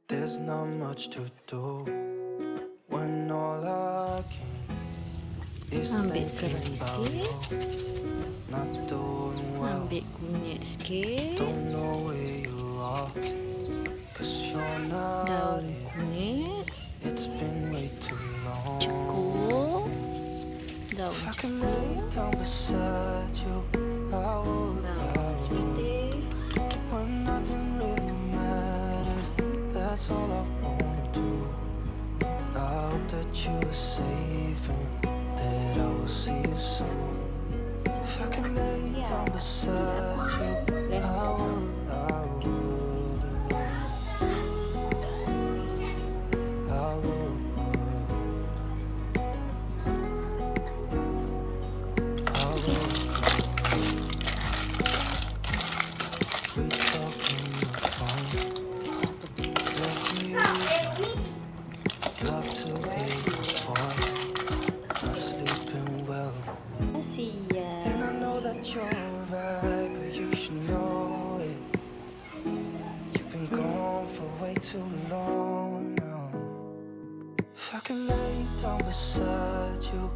There's not much to do when all I can is Ambil thinking serai about you. sikit. Not doing well, Ambil kunyit sikit. don't know where you are, 'cause you're not Daun here. kunyit. It's been way too long. Cekuk. Daun If I can lay cekuk. down beside you, I would, Bawang putih. when nothing really matters, that's all I wanna do. I hope that you are safe and that I will see you soon. If I can lay down beside you, I would, I would, I would, I would. We talk on the phone, love me, love to hear your voice, not sleeping well. And I know that you're right, but you should know it. You've been gone for way too long now. If I can lay down beside you,